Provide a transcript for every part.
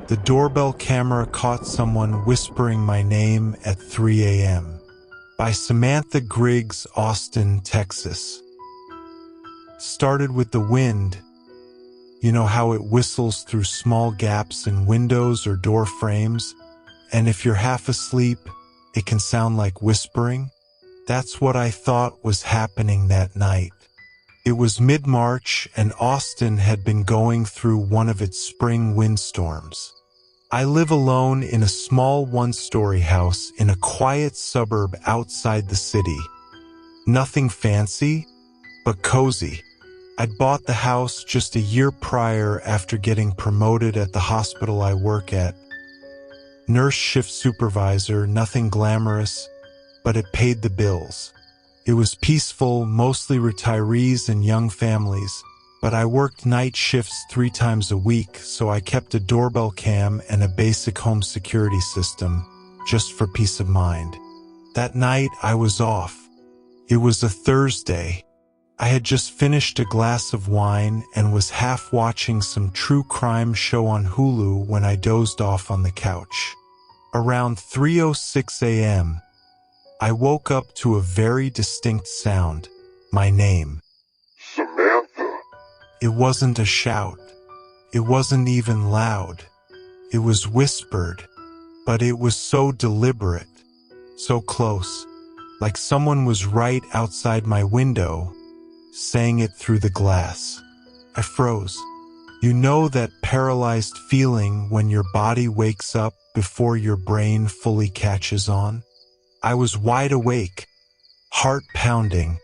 The doorbell camera caught someone whispering my name at 3 a.m. By Samantha Griggs, Austin, Texas. Started with the wind. You know how it whistles through small gaps in windows or door frames, and if you're half asleep, it can sound like whispering? That's what I thought was happening that night. It was mid-March, and Austin had been going through one of its spring windstorms. I live alone in a small one-story house in a quiet suburb outside the city. Nothing fancy, but cozy. I'd bought the house just a year prior after getting promoted at the hospital I work at. Nurse shift supervisor, nothing glamorous, but it paid the bills. It was peaceful, mostly retirees and young families, but I worked night shifts 3 times a week, so I kept a doorbell cam and a basic home security system, just for peace of mind. That night I was off. It was a Thursday. I had just finished a glass of wine and was half watching some true crime show on Hulu when I dozed off on the couch. Around 3:06 a.m., I woke up to a very distinct sound, my name. Samantha. It wasn't a shout. It wasn't even loud. It was whispered, but it was so deliberate, so close, like someone was right outside my window, saying it through the glass. I froze. You know that paralyzed feeling when your body wakes up before your brain fully catches on? I was wide awake, heart pounding,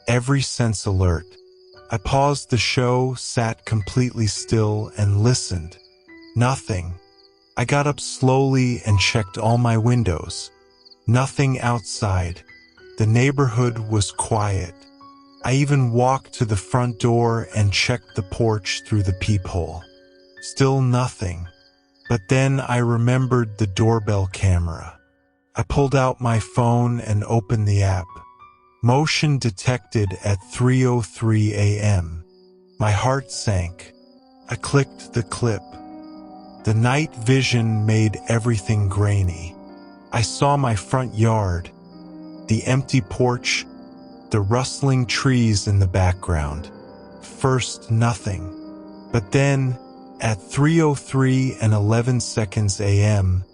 every sense alert. I paused the show, sat completely still, and listened. Nothing. I got up slowly and checked all my windows. Nothing outside. The neighborhood was quiet. I even walked to the front door and checked the porch through the peephole. Still nothing. But then I remembered the doorbell camera. I pulled out my phone and opened the app. Motion detected at 3:03 a.m. My heart sank. I clicked the clip. The night vision made everything grainy. I saw my front yard, the empty porch, the rustling trees in the background. First, nothing. But then, at 3:03 and 11 seconds a.m.,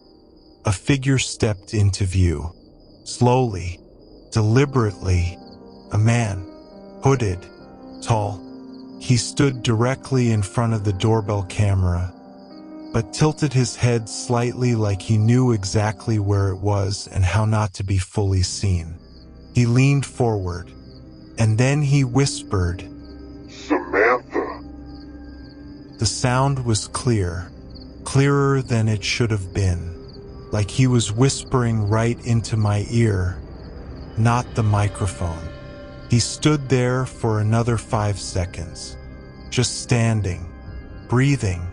a figure stepped into view. Slowly, deliberately, a man, hooded, tall. He stood directly in front of the doorbell camera, but tilted his head slightly like he knew exactly where it was and how not to be fully seen. He leaned forward, and then he whispered, Samantha. The sound was clear, clearer than it should have been, like he was whispering right into my ear, not the microphone. He stood there for another 5 seconds, just standing, breathing,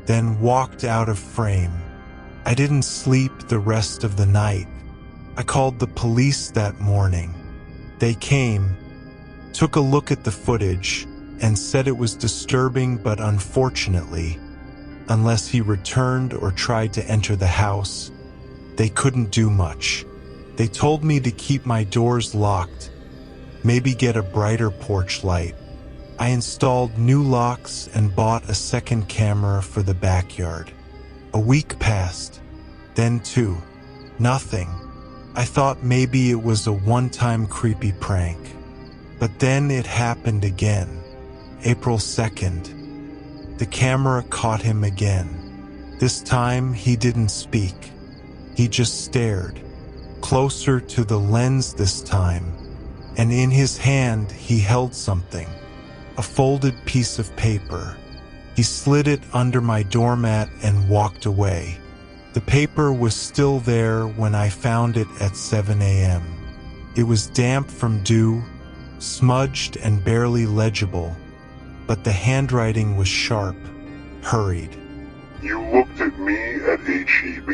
then walked out of frame. I didn't sleep the rest of the night. I called the police that morning. They came, took a look at the footage, and said it was disturbing, but unfortunately, unless he returned or tried to enter the house, they couldn't do much. They told me to keep my doors locked, maybe get a brighter porch light. I installed new locks and bought a second camera for the backyard. A week passed, then 2. Nothing. I thought maybe it was a one-time creepy prank. But then it happened again. April 2nd. The camera caught him again. This time he didn't speak. He just stared, closer to the lens this time, and in his hand he held something, a folded piece of paper. He slid it under my doormat and walked away. The paper was still there when I found it at 7 a.m. It was damp from dew, smudged and barely legible, but the handwriting was sharp, hurried. You looked at me at HEB.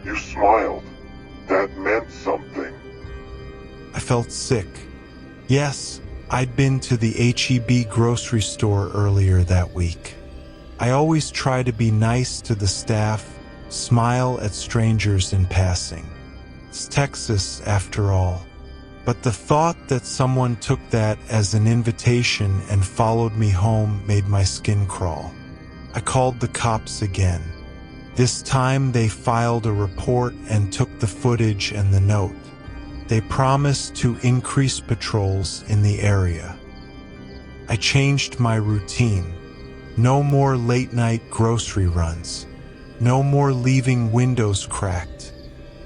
You smiled. That meant something. I felt sick. Yes, I'd been to the HEB grocery store earlier that week. I always try to be nice to the staff, smile at strangers in passing. It's Texas, after all. But the thought that someone took that as an invitation and followed me home made my skin crawl. I called the cops again. This time they filed a report and took the footage and the note. They promised to increase patrols in the area. I changed my routine. No more late-night grocery runs. No more leaving windows cracked.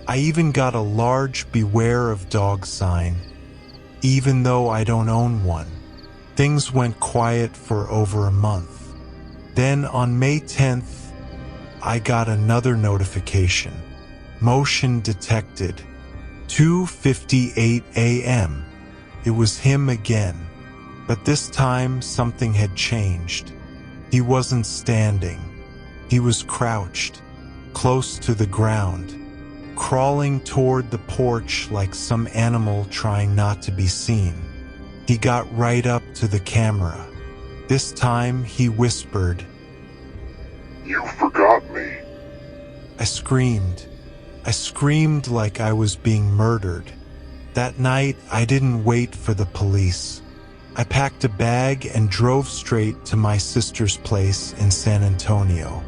I even got a large "Beware of Dog" sign, even though I don't own one. Things went quiet for over a month. Then on May 10th, I got another notification. Motion detected. 2:58 a.m. It was him again, but this time something had changed. He wasn't standing. He was crouched, close to the ground, crawling toward the porch like some animal trying not to be seen. He got right up to the camera. This time he whispered, "You forgot me." I screamed. I screamed like I was being murdered. That night, I didn't wait for the police. I packed a bag and drove straight to my sister's place in San Antonio.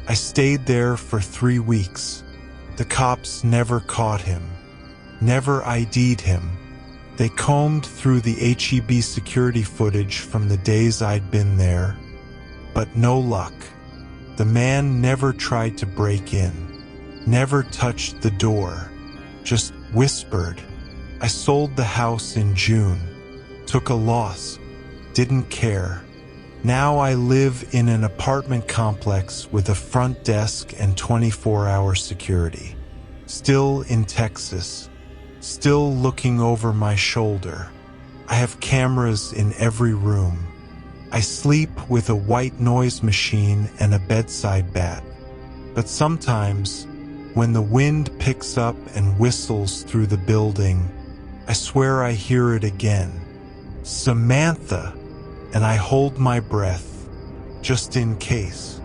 I stayed there for 3 weeks. The cops never caught him, never ID'd him. They combed through the HEB security footage from the days I'd been there, but no luck. The man never tried to break in, never touched the door, just whispered. I sold the house in June, took a loss, didn't care. Now I live in an apartment complex with a front desk and 24-hour security. Still in Texas, still looking over my shoulder. I have cameras in every room. I sleep with a white noise machine and a bedside bat. But sometimes, when the wind picks up and whistles through the building, I swear I hear it again. Samantha! And I hold my breath, just in case.